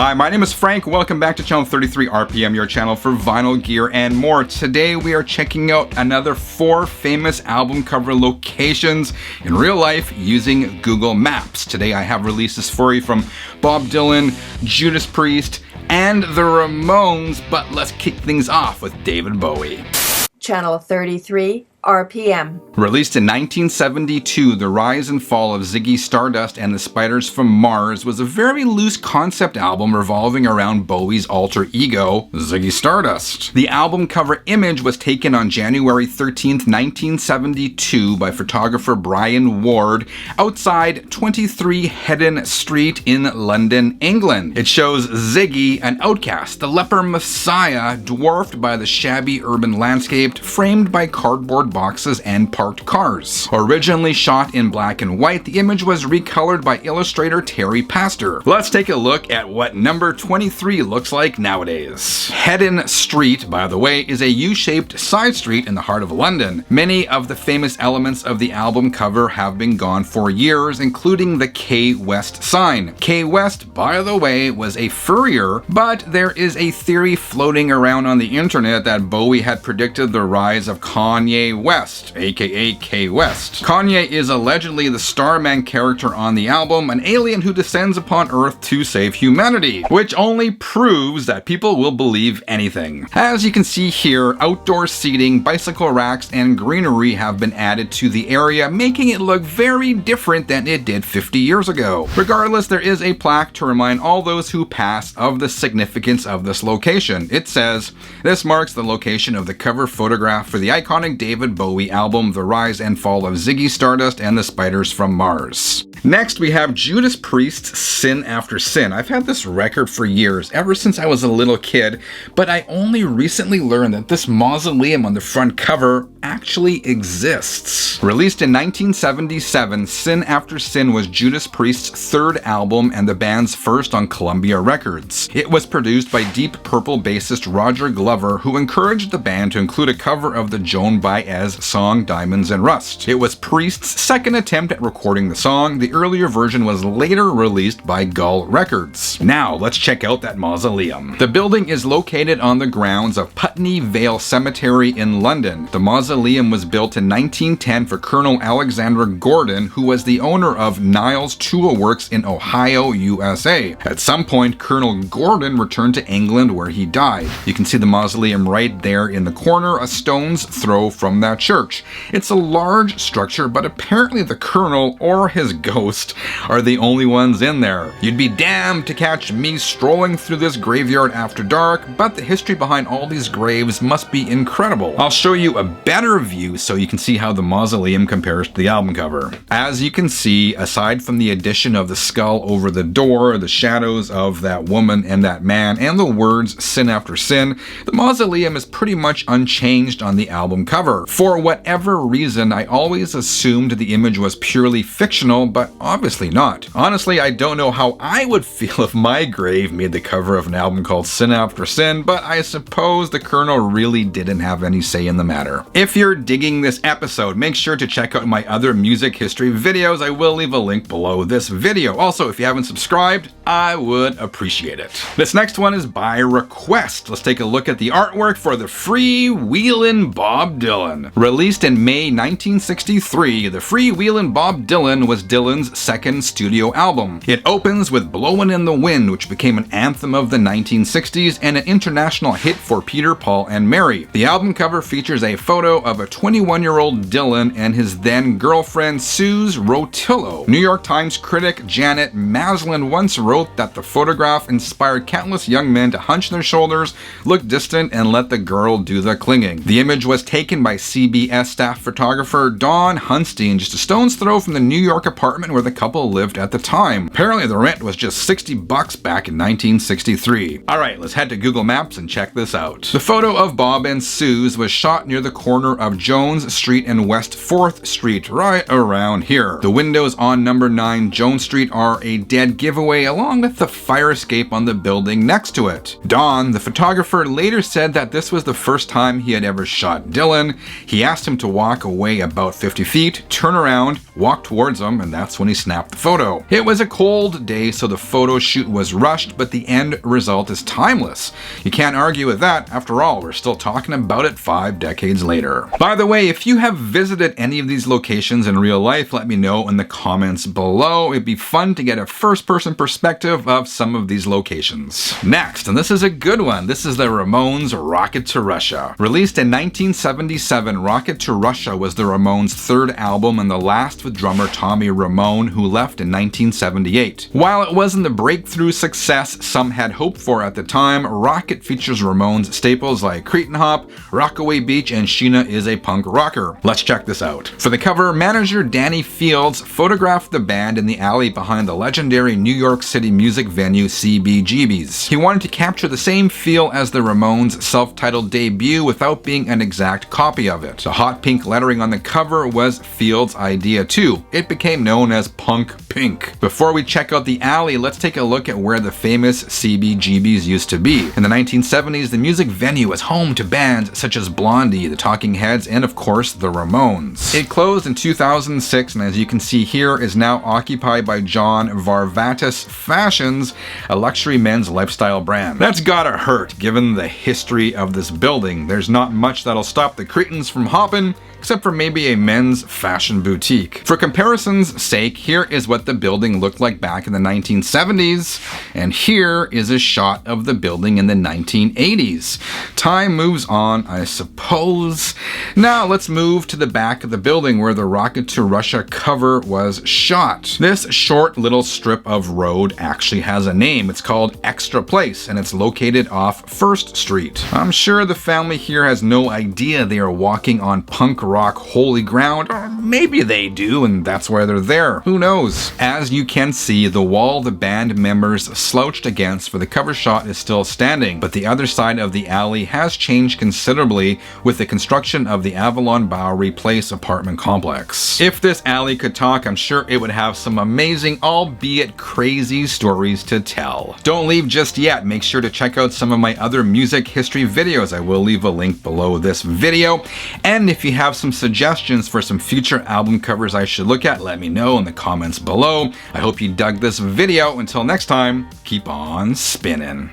Hi, my name is Frank. Welcome back to Channel 33 RPM, your channel for vinyl gear and more. Today we are checking out another 4 famous album cover locations in real life using Google Maps. Today I have releases for you from Bob Dylan, Judas Priest, and the Ramones, but let's kick things off with David Bowie. Channel 33 RPM. Released in 1972, The Rise and Fall of Ziggy Stardust and the Spiders from Mars was a very loose concept album revolving around Bowie's alter ego, Ziggy Stardust. The album cover image was taken on January 13th, 1972 by photographer Brian Ward outside 23 Hedden Street in London, England. It shows Ziggy, an outcast, the leper messiah, dwarfed by the shabby urban landscape, framed by cardboard boxes and parked cars. Originally shot in black and white, the image was recolored by illustrator Terry Pastor. Let's take a look at what number 23 looks like nowadays. Hedden Street, by the way, is a U-shaped side street in the heart of London. Many of the famous elements of the album cover have been gone for years, including the K West sign. K West, by the way, was a furrier, but there is a theory floating around on the internet that Bowie had predicted the rise of Kanye West, aka K West. Kanye is allegedly the Starman character on the album, an alien who descends upon Earth to save humanity, which only proves that people will believe anything. As you can see here, outdoor seating, bicycle racks, and greenery have been added to the area, making it look very different than it did 50 years ago. Regardless, there is a plaque to remind all those who pass of the significance of this location. It says, "This marks the location of the cover photograph for the iconic David Bowie album, The Rise and Fall of Ziggy Stardust and the Spiders from Mars." Next, we have Judas Priest's Sin After Sin. I've had this record for years, ever since I was a little kid, but I only recently learned that this mausoleum on the front cover actually exists. Released in 1977, Sin After Sin was Judas Priest's 3rd album and the band's first on Columbia Records. It was produced by Deep Purple bassist Roger Glover, who encouraged the band to include a cover of the Joan Baez song Diamonds and Rust. It was Priest's second attempt at recording the song. The earlier version was later released by Gull Records. Now, let's check out that mausoleum. The building is located on the grounds of Putney, Vale Cemetery in London. The mausoleum was built in 1910 for Colonel Alexander Gordon, who was the owner of Niles Tool Works in Ohio, USA. At some point, Colonel Gordon returned to England where he died. You can see the mausoleum right there in the corner, a stone's throw from that church. It's a large structure, but apparently the Colonel or his ghost are the only ones in there. You'd be damned to catch me strolling through this graveyard after dark, but the history behind all these graves must be incredible. I'll show you a better view so you can see how the mausoleum compares to the album cover. As you can see, aside from the addition of the skull over the door, the shadows of that woman and that man, and the words Sin After Sin, the mausoleum is pretty much unchanged on the album cover. For whatever reason, I always assumed the image was purely fictional, but obviously not. Honestly, I don't know how I would feel if my grave made the cover of an album called Sin After Sin, but I suppose the Colonel really didn't have any say in the matter. If you're digging this episode, make sure to check out my other music history videos. I will leave a link below this video. Also, if you haven't subscribed, I would appreciate it. This next one is by request. Let's take a look at the artwork for the Freewheelin Bob Dylan. Released in May 1963, the Freewheelin Bob Dylan was Dylan's second studio album. It opens with Blowin' in the Wind, which became an anthem of the 1960s and an international hit for Peter, Paul, and Mary. The album cover features a photo of a 21-year-old Dylan and his then girlfriend Suze Rotillo. New York Times critic Janet Maslin once wrote that the photograph inspired countless young men to hunch their shoulders, look distant, and let the girl do the clinging. The image was taken by CBS staff photographer Don Hunstein, just a stone's throw from the New York apartment where the couple lived at the time. Apparently the rent was just $60 back in 1963. Alright, let's head to Google Maps and check this out. The photo of Bob and Suze was shot near the corner of Jones Street and West 4th Street, right around here. The windows on number 9 Jones Street are a dead giveaway, along with the fire escape on the building next to it. Don, the photographer, later said that this was the first time he had ever shot Dylan. He asked him to walk away about 50 feet, turn around, walk towards him, and that's when he snapped the photo. It was a cold day, so the photo shoot was rushed, but the end result is timeless. You can't argue with that. After all, we're still talking about it 5 decades later. By the way, if you have visited any of these locations in real life, let me know in the comments below. It'd be fun to get a first-person perspective of some of these locations. Next, and this is a good one, this is the Ramones Rocket to Russia. Released in 1977, Rocket to Russia was the Ramones' third album and the last with drummer Tommy Ramone, who left in 1978. While it wasn't the breakthrough success some had hoped for at the time, Rocket features Ramones staples like Cretin Hop, Rockaway Beach, and Sheena is a Punk Rocker. Let's check this out. For the cover, manager Danny Fields photographed the band in the alley behind the legendary New York City music venue CBGB's. He wanted to capture the same feel as the Ramones' self-titled debut without being an exact copy of it. The hot pink lettering on the cover was Fields' idea too. It became known as Punk Pink. Before we check out the alley, let's take a look at where the famous CBGB's used to be. In the 1970s, the music venue was home to bands such as Blondie, the Talking Heads, and of course the Ramones. It closed in 2006, and as you can see here, is now occupied by John Varvatos Fashions, a luxury men's lifestyle brand. That's gotta hurt, given the history of this building. There's not much that'll stop the Cretins from hopping, except for maybe a men's fashion boutique. For comparison's sake, here is what the building looked like back in the 1970s, and here is a shot of the building in the 1980s. Time moves on, I suppose. Now let's move to the back of the building where the Rocket to Russia cover was shot. This short little strip of road actually has a name. It's called Extra Place, and it's located off 1st Street. I'm sure the family here has no idea they are walking on punk rock holy ground, or maybe they do and that's why they're there. Who knows? As you can see, the wall the band members slouched against for the cover shot is still standing, but the other side of the alley has changed considerably with the construction of the Avalon Bowery Place apartment complex. If this alley could talk, I'm sure it would have some amazing, albeit crazy stories to tell. Don't leave just yet. Make sure to check out some of my other music history videos. I will leave a link below this video. And if you have some suggestions for some future album covers I should look at, let me know in the comments below. I hope you dug this video. Until next time, keep on spinning.